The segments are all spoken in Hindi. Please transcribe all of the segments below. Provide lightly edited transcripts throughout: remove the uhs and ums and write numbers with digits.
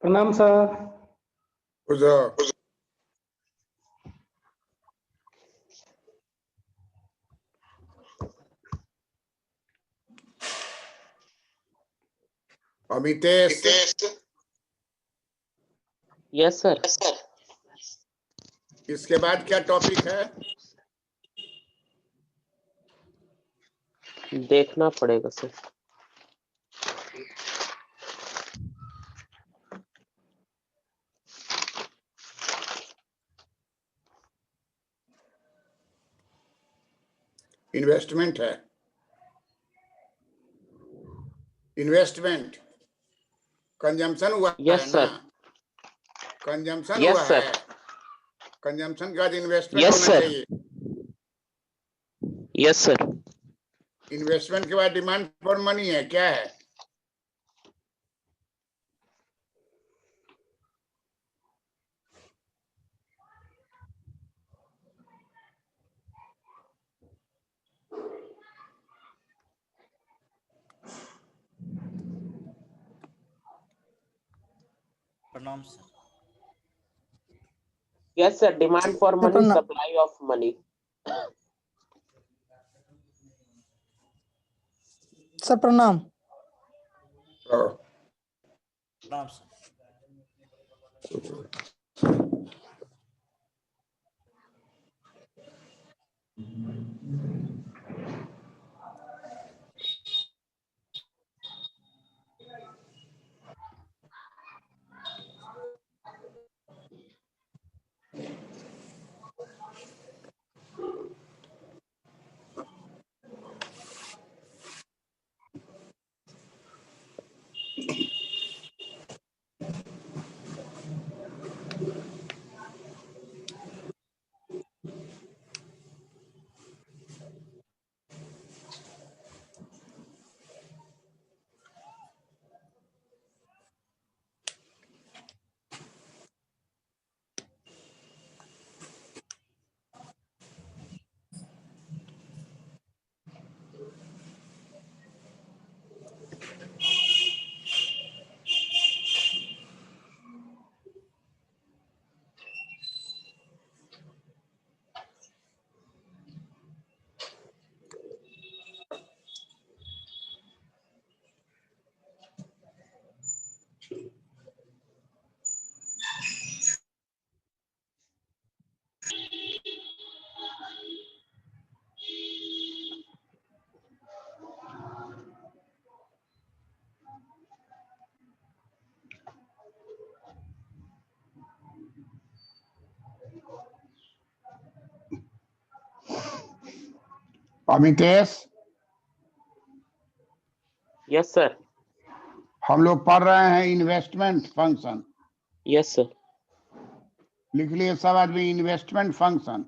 प्रणाम सर। अमितेश। Yes sir. इसके बाद क्या टॉपिक है? देखना पड़ेगा सर। इन्वेस्टमेंट है। इन्वेस्टमेंट कंजम्पशन हुआ यस है ना? सर। कंजम्पशन यस हुआ सर। है। कंजम्पशन के बाद इन्वेस्टमेंट यस होना सर। चाहिए। Yes sir. इन्वेस्टमेंट के बाद डिमांड फॉर मनी है, क्या है? प्रणाम sir. Yes sir, demand for money, supply of money. Sir प्रणाम। प्रणाम सर। Amitesh, yes sir. हम लोग पढ़ रहे हैं इन्वेस्टमेंट फंक्शन। Yes sir. लिख लिए सब आदमी इन्वेस्टमेंट फंक्शन।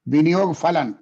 विनियोग फलन।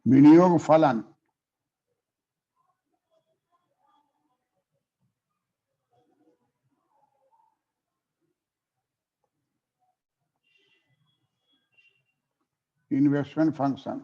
विनियोग फलन। Investment function.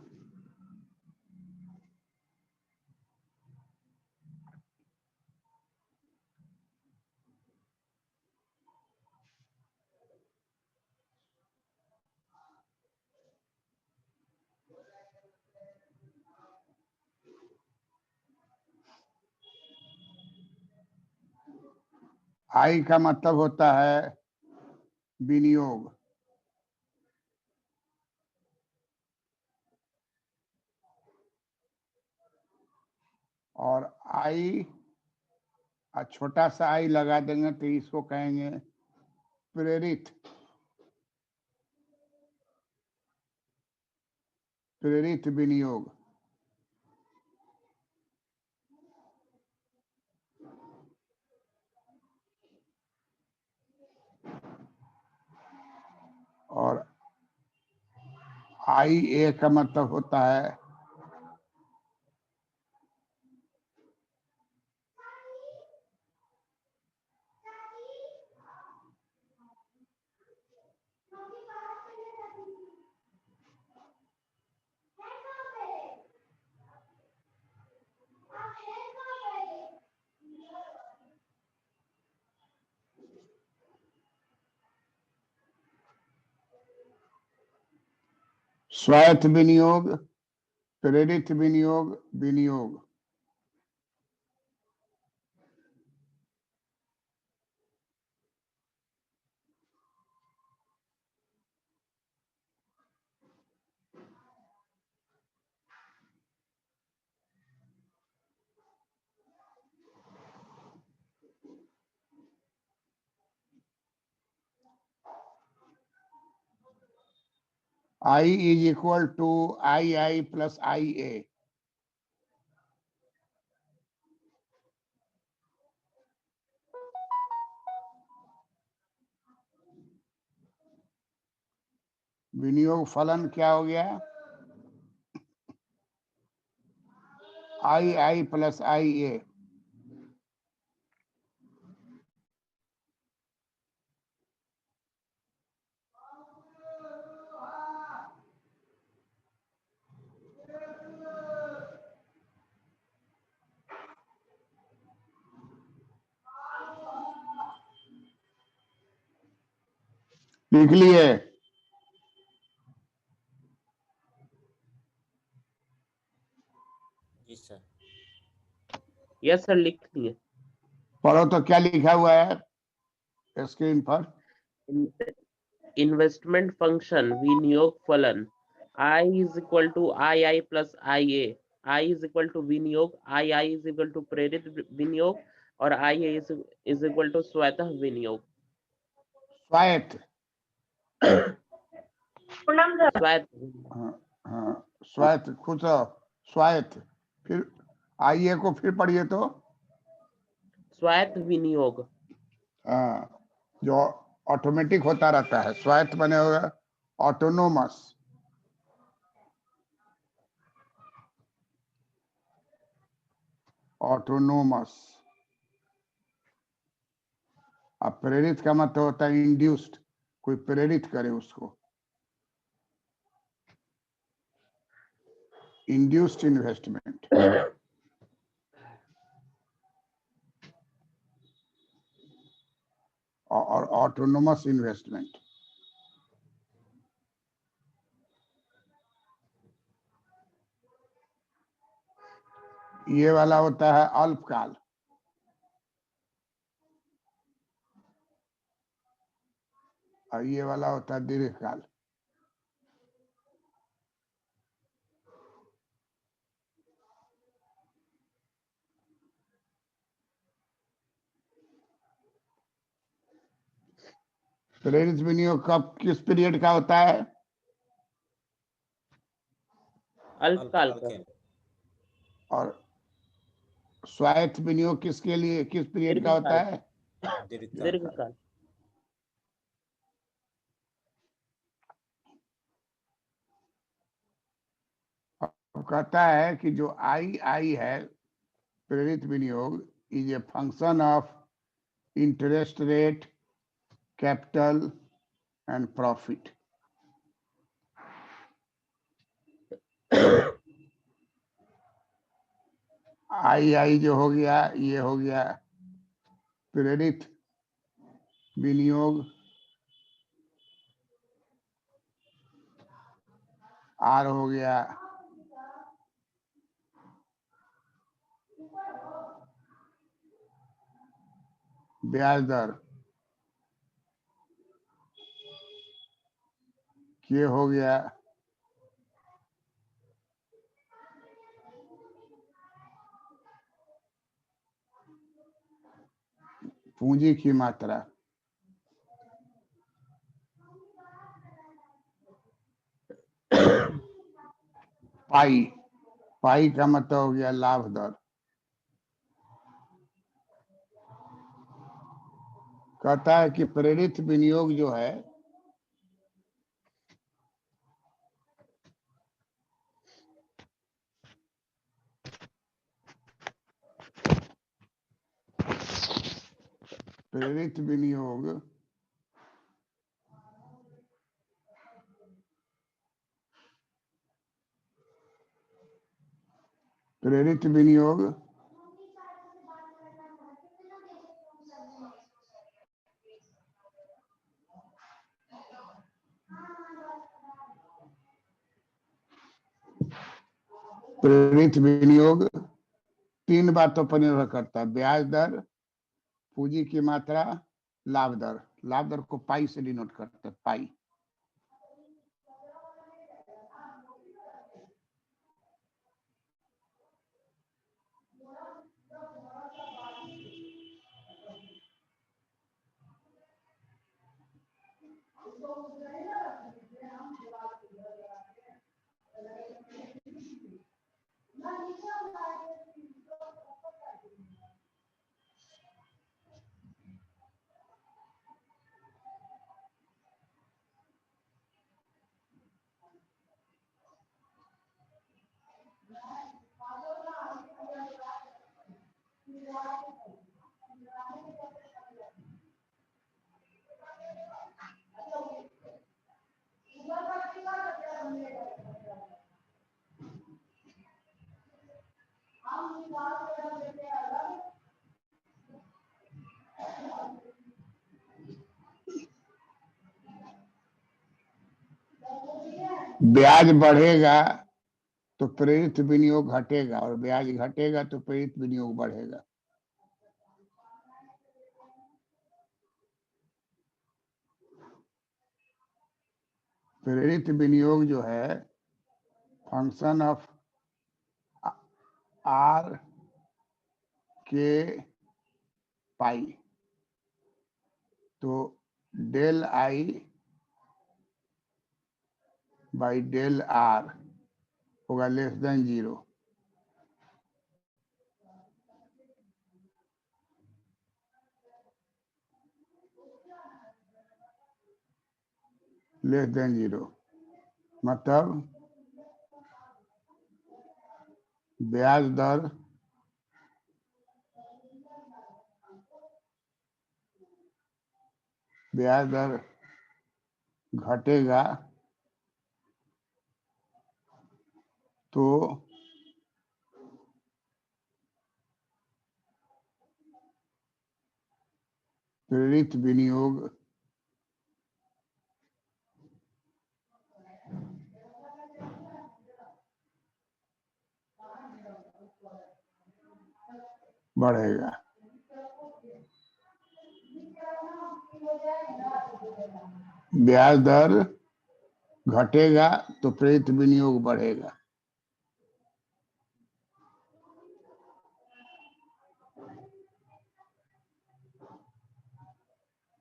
आई का मतलब होता है विनियोग, और आई छोटा सा आई लगा देंगे तो इसको कहेंगे प्रेरित, प्रेरित विनियोग। और आई ए का मतलब होता है स्वायत्त विनियोग, प्रेरित विनियोग, विनियोग। I is equal to II plus IA. विनियोग फलन क्या हो गया? II plus IA। लिख लिए? जी सर। यस सर, लिख लिए। पढ़ो तो क्या लिखा हुआ है स्क्रीन पर? इन्वेस्टमेंट फंक्शन विनियोग फलन I is equal to II plus IA, I is equal to विनियोग, II is equal to प्रेरित विनियोग, और IA is equal to स्वतः विनियोग। स्वायत्त। स्वायत्त। हाँ, स्वायत्त, खुद स्वायत्त। फिर IA को फिर पढ़िए तो। स्वायत्त विनियोग। हाँ, जो ऑटोमेटिक होता रहता है। स्वायत्त बने होगा ऑटोनोमस। ऑटोनोमस। अब प्रेरित का मतलब होता है इंड्यूस्ड, कोई प्रेरित करे उसको। Induced investment. और ऑटोनोमस इन्वेस्टमेंट। ये वाला होता है अल्पकाल, और ये वाला होता है दीर्घकाल। प्रेरित विनियोग कब किस पीरियड का होता है? अल्पकाल का। और स्वायत्त विनियोग किसके लिए, किस पीरियड का होता है? दीर्घकाल। कहता है कि जो आई है प्रेरित विनियोग is a function of interest rate, capital and profit. I जो हो गया, ये हो गया प्रेरित विनियोग, आर हो गया ब्याज दर के हो गया पूंजी की मात्रा, पाई, पाई का मतलब हो गया लाभ दर। कहता है कि प्रेरित विनियोग जो है प्रेरित विनियोग प्रेरित विनियोग प्रेरित विनियोग तीन बातों पर निर्भर करता है, ब्याज दर, पूंजी की मात्रा, लाभ दर। लाभ दर को पाई से डिनोट करते हैं, पाई। ब्याज बढ़ेगा तो प्रेरित विनियोग घटेगा, और ब्याज घटेगा तो प्रेरित विनियोग बढ़ेगा। प्रेरित विनियोग जो है फंक्शन ऑफ आर के पाई, तो del I by del R होगा लेस देन 0। लेस देन 0 मतलब ब्याज दर घटेगा तो प्रेरित विनियोग बढ़ेगा। ब्याज दर घटेगा तो प्रेरित विनियोग बढ़ेगा।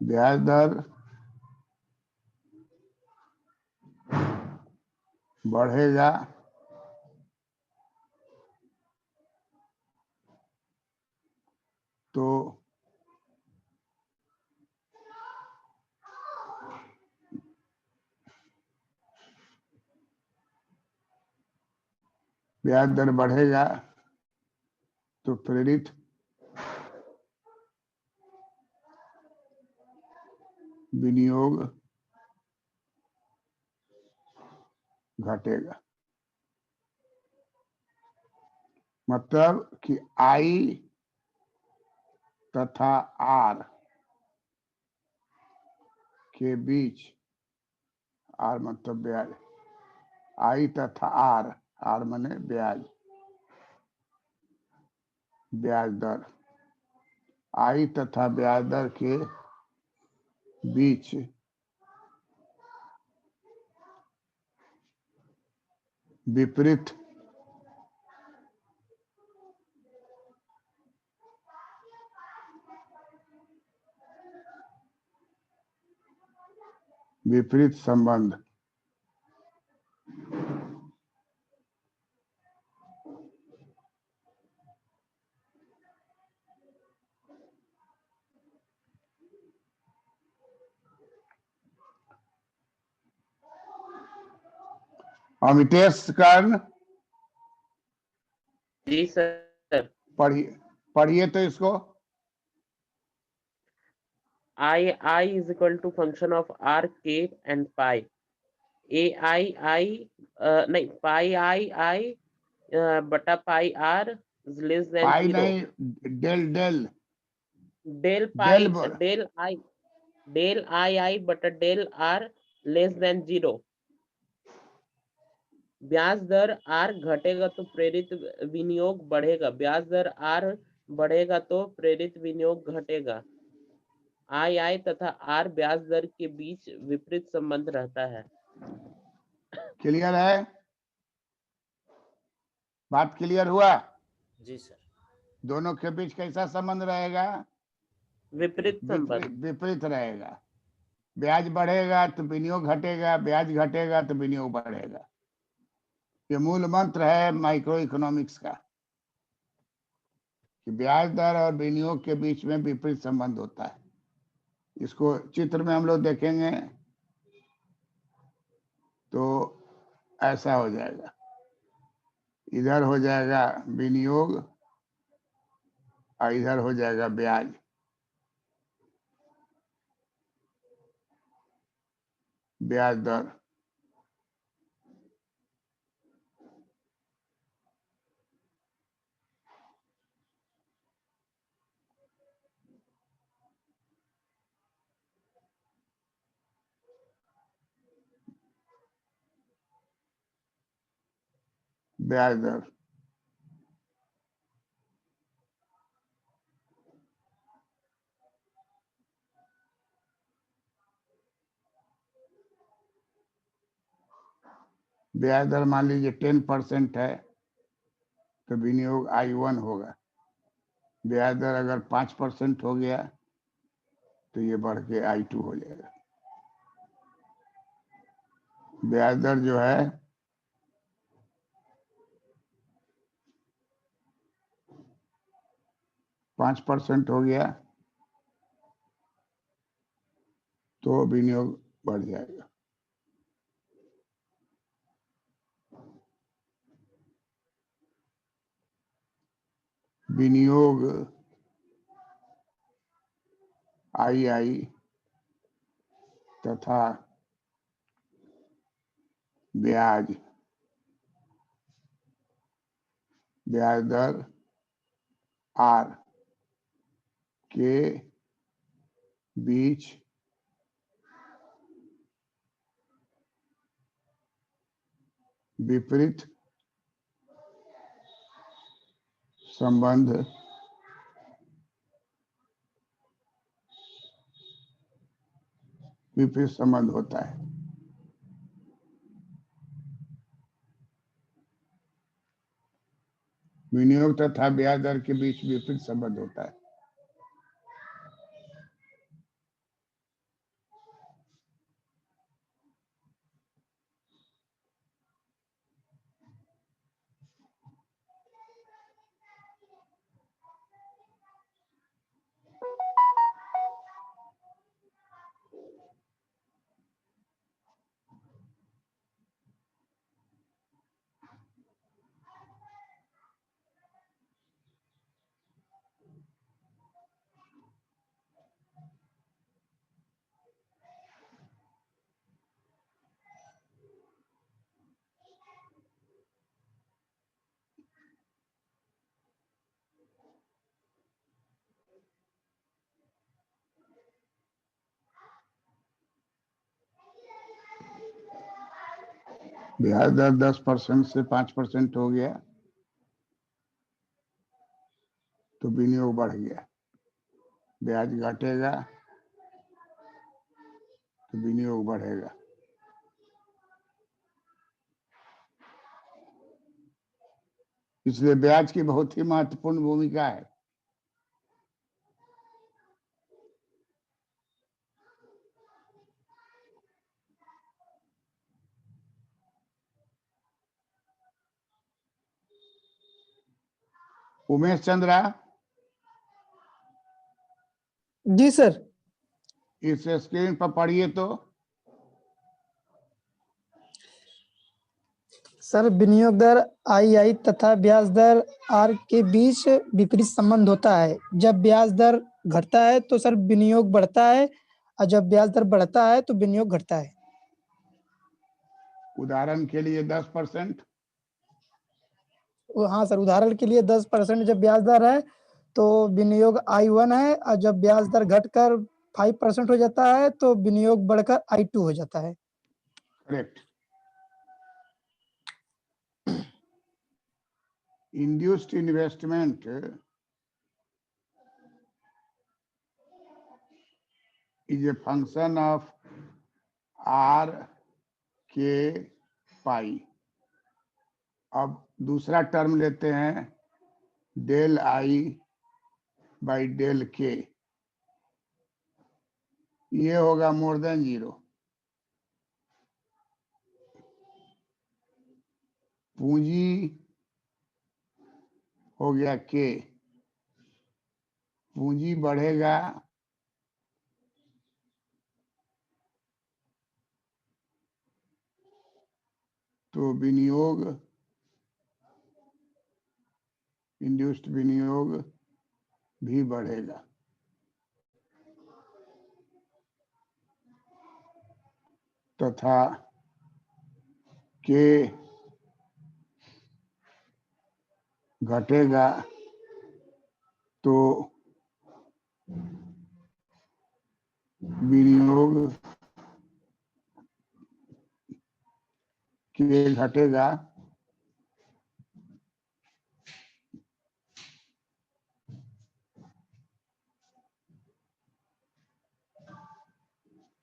ब्याज दर बढ़ेगा तो ब्याज दर बढ़ेगा तो प्रेरित विनियोग घटेगा। मतलब कि आई तथा आर के बीच, आर मतलब ब्याज, आई तथा आर, आर माने ब्याज, ब्याज दर, आई तथा ब्याज दर के बीच विपरीत संबंध अमितेश कर्ण जी सर। पढ़िए तो इसको। I is equal to function of R, K and pi. I नहीं pi I बटा pi R is less than pi 0. नहीं, del del Del pi del बोल। del I बटा del R less than 0. ब्याज दर R घटेगा तो प्रेरित विनियोग बढ़ेगा, ब्याज दर R बढ़ेगा तो प्रेरित विनियोग घटेगा। I तथा R ब्याज दर के बीच विपरीत संबंध रहता है। क्लियर है? बात क्लियर हुआ? जी सर। दोनों के बीच कैसा संबंध रहेगा? विपरीत संबंध। विपरीत रहेगा। ब्याज बढ़ेगा तो विनियोग घटेगा, ब्याज घटेगा तो विनियोग बढ़ेगा। ये मूल मंत्र है माइक्रो इकोनॉमिक्स का कि ब्याज दर और विनियोग के बीच में विपरीत संबंध होता है। इसको चित्र में हम लोग देखेंगे तो ऐसा हो जाएगा, इधर हो जाएगा विनियोग और इधर हो जाएगा ब्याज। ब्याज दर ब्याज दर ब्याज दर मान लीजिए 10% है तो विनियोग I1 होगा। ब्याज दर अगर 5% हो गया तो ये बढ़ के I2 हो जाएगा। ब्याज दर जो है 5% हो गया तो विनियोग बढ़ जाएगा। विनियोग II तथा ब्याज दर R के बीच विपरीत संबंध होता है। विनियोग तथा ब्याज दर के बीच विपरीत संबंध होता है। ब्याज दर 10% से 5% हो गया तो विनियोग बढ़ गया। ब्याज घटेगा तो विनियोग बढ़ेगा। इसलिए ब्याज की बहुत ही महत्वपूर्ण भूमिका है। उमेश चंद्रा, जी सर। इस स्क्रीन पर पढ़िए तो। सर विनियोग दर आई तथा ब्याज दर आर के बीच विपरीत संबंध होता है। जब ब्याज दर घटता है तो सर विनियोग बढ़ता है, और जब ब्याज दर बढ़ता है तो विनियोग घटता है। उदाहरण के लिए 10%। हाँ सर, उदाहरण के लिए 10% जब ब्याज दर है तो विनियोग I1 है, और जब ब्याज दर घटकर 5% हो जाता है तो विनियोग बढ़कर I2 हो जाता है। Correct. Induced investment is a function of R K पाई। अब दूसरा टर्म लेते हैं डेल आई बाई डेल के, ये होगा मोर देन 0। पूंजी हो गया के, पूंजी बढ़ेगा तो विनियोग, इंड्यूस्ड विनियोग भी बढ़ेगा। तथा के घटेगा तो विनियोग के घटेगा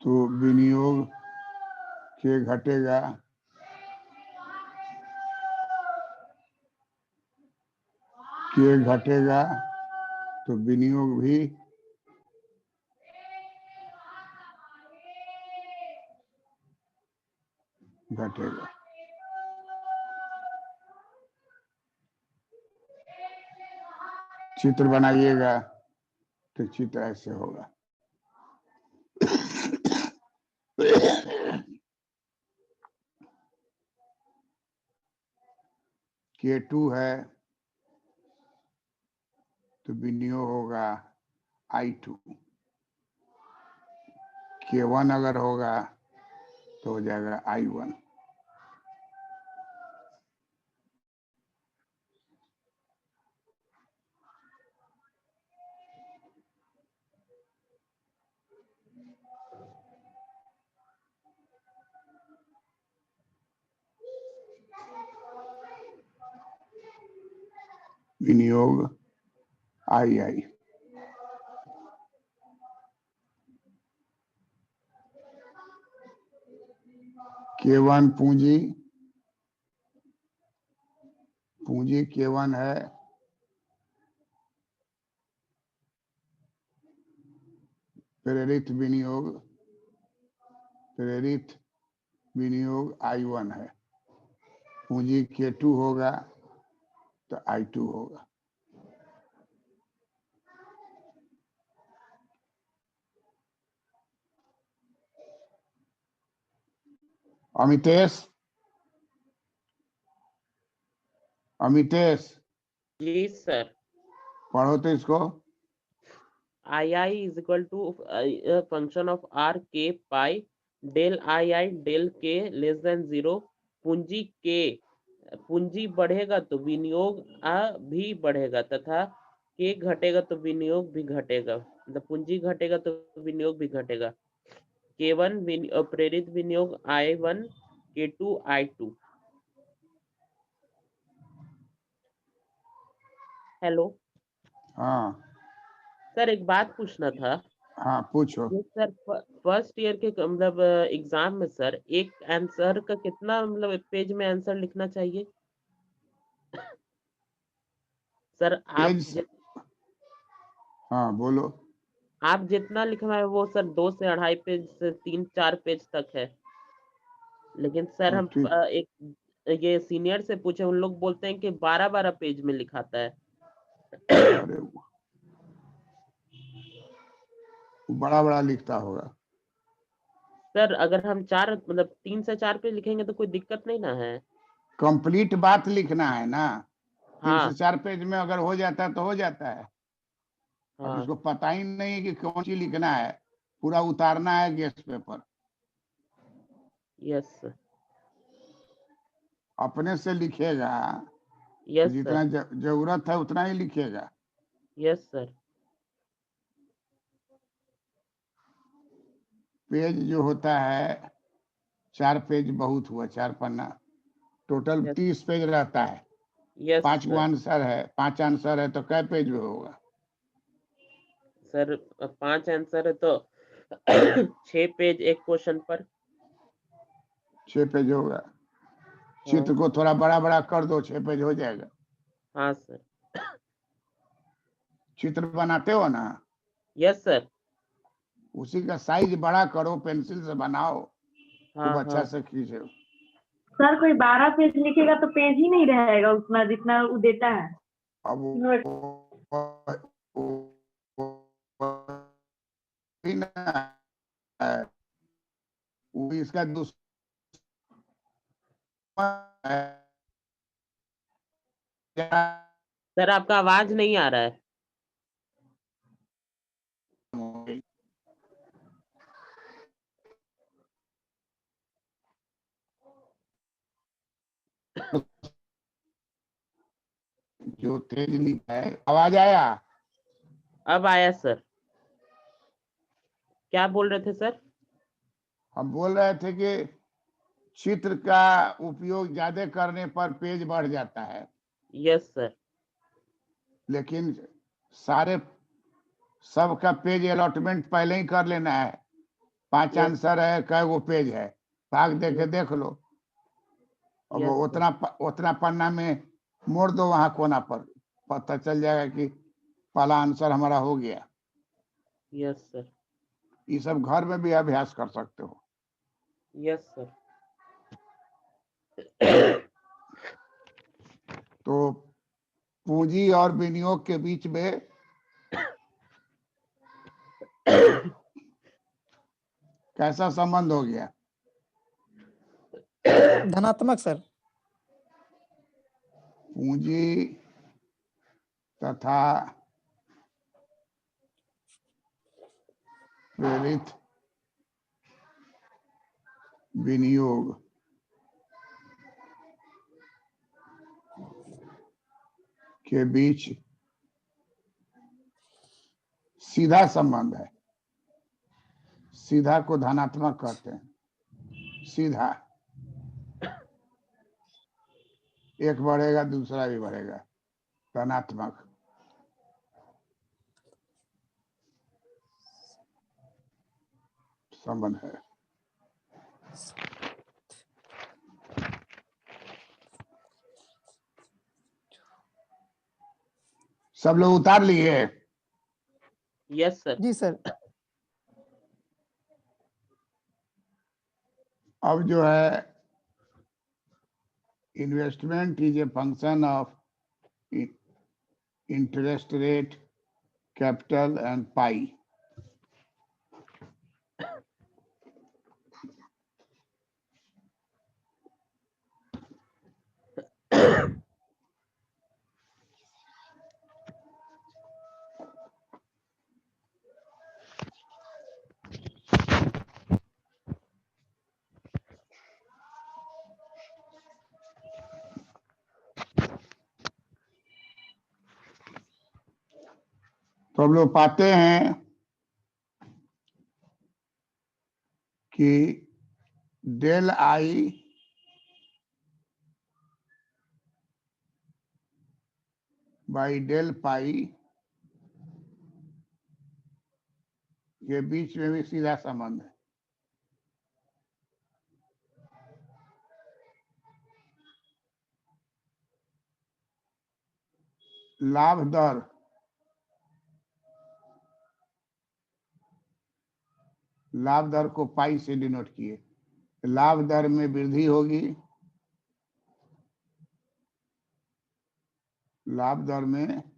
तो विनियोग के घटेगा के घटेगा तो विनियोग भी घटेगा। चित्र बनाइएगा तो चित्र ऐसे होगा। K2 है तो विनियोग होगा I2। K1 अगर होगा तो हो जाएगा I1। विनियोग II। K1 पूंजी, पूंजी K1 है, प्रेरित विनियोग, प्रेरित विनियोग I1 है। पूंजी K2 होगा तो I2 होगा। अमितेश, अमितेश जी सर। पढ़ो तो इसको। II is equal to a function of R K pi del II del K less than 0। पूंजी के, पूंजी बढ़ेगा तो विनियोग भी बढ़ेगा, तथा के घटेगा तो विनियोग भी घटेगा। मतलब पूंजी घटेगा तो विनियोग भी घटेगा। K1 प्रेरित विनियोग I1, K2 I2। हेलो। हाँ, सर एक बात पूछना था। हाँ पूछो। ये सर फर्स्ट ईयर के मतलब एग्जाम में सर एक आंसर का कितना मतलब पेज में आंसर लिखना चाहिए सर? पेज हाँ बोलो। आप जितना लिखवाए वो सर 2 से 2.5 पेज से 3-4 पेज तक है। लेकिन सर हम ठीक। एक ये सीनियर से पूछे, उन लोग बोलते हैं कि 12-12 पेज में लिखाता है। अरे वो बड़ा बड़ा लिखता होगा। सर अगर हम 4 मतलब 3 से 4 पेज लिखेंगे तो कोई दिक्कत नहीं ना है? कंप्लीट बात लिखना है ना। 3 से 4 पेज में अगर हो जाता है तो हो जाता है। अब हाँ इसको पता ही नहीं है कि कौन सी लिखना है, पूरा उतारना है गेस्ट पेपर। Yes sir. अपने से लिखेगा तो यस सर। जितना जरूरत है उतना ही लिखेगा। Yes sir. पेज जो होता है 4 पेज बहुत हुआ, 4 पन्ना, टोटल यस 30 पेज रहता है। Yes 5 sir. आंसर है, 5 आंसर है तो कै पेज में होगा? सर 5 आंसर है तो 6 पेज एक क्वेश्चन पर। 6 पेज होगा। हाँ। चित्र को थोड़ा बड़ा बड़ा कर दो, 6 पेज हो जाएगा। हाँ सर। चित्र बनाते हो ना, यस सर। उसी का साइज बड़ा करो, पेंसिल से बनाओ, खूब हाँ अच्छा हाँ। से खींचो। सर कोई 12 पेज लिखेगा तो पेज ही नहीं रहेगा उतना जितना वो देता है। अब वही ना है, वो इसका दुश्मन है। सर आपका आवाज नहीं आ रहा है। जो तेज लिखा है, आवाज आया? अब आया सर। क्या बोल रहे थे सर? हम बोल रहे थे कि चित्र का उपयोग ज्यादा करने पर पेज बढ़ जाता है, यस सर। लेकिन सारे सबका पेज अलॉटमेंट पहले ही कर लेना है। 5 यस आंसर है, कै गो पेज है, भाग दे के देख लो। अब यस सर। उतना पन्ना में मोड़ दो, वहां कोना पर पता चल जाएगा कि पहला आंसर हमारा हो गया। Yes sir. ये सब घर में भी अभ्यास कर सकते हो। Yes sir. तो पूंजी और विनियोग के बीच में कैसा संबंध हो गया? धनात्मक सर। पूंजी तथा प्रेरित विनियोग के बीच सीधा संबंध है। सीधा को धनात्मक कहते हैं। सीधा, एक बढ़ेगा दूसरा भी बढ़ेगा, धनात्मक। संबंध है। सब लोग उतार लिए? Yes sir. जी सर। अब जो है, investment is a function of interest rate, capital and pi. तो हम लोग पाते हैं कि del I by del pi के बीच में भी सीधा संबंध है। लाभ दर को पाई से डिनोट किए। लाभ दर में वृद्धि होगी, लाभ दर में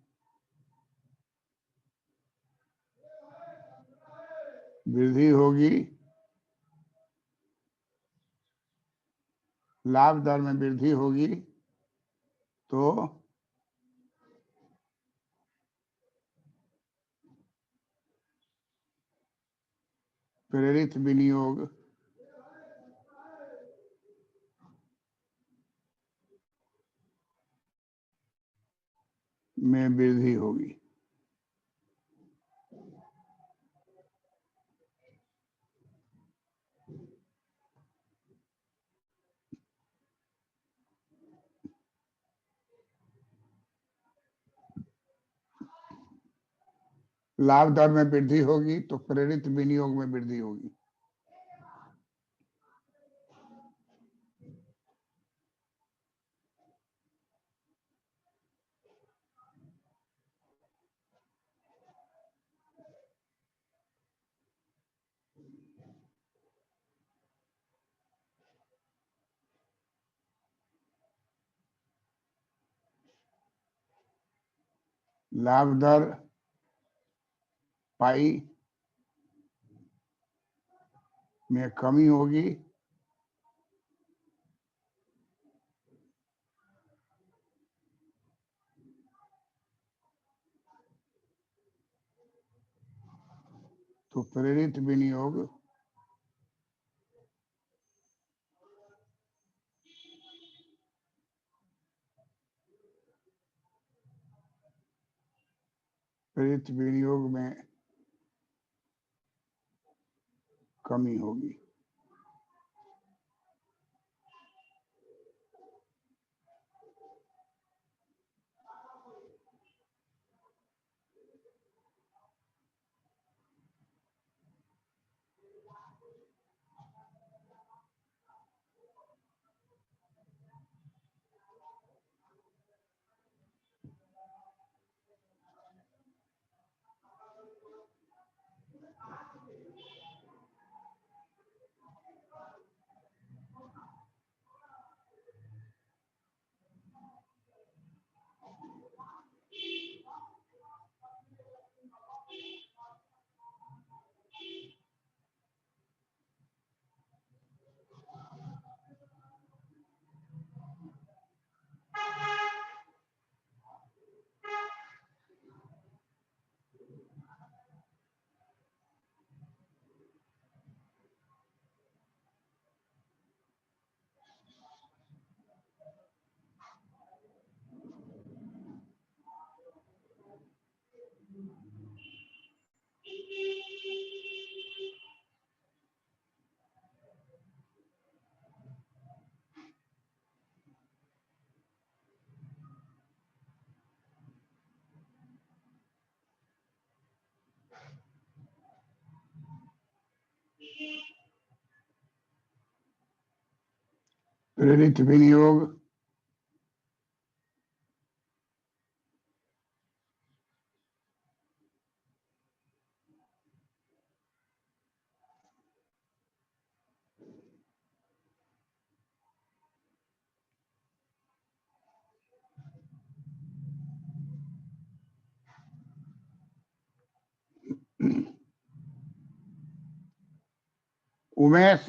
वृद्धि होगी, लाभ दर में वृद्धि होगी तो प्रेरित विनियोग में वृद्धि होगी। लाभ दर में वृद्धि होगी तो प्रेरित विनियोग में वृद्धि होगी। लाभ दर पाई में कमी होगी तो प्रेरित विनियोग में कमी होगी। प्रेरित विनियोग उमेश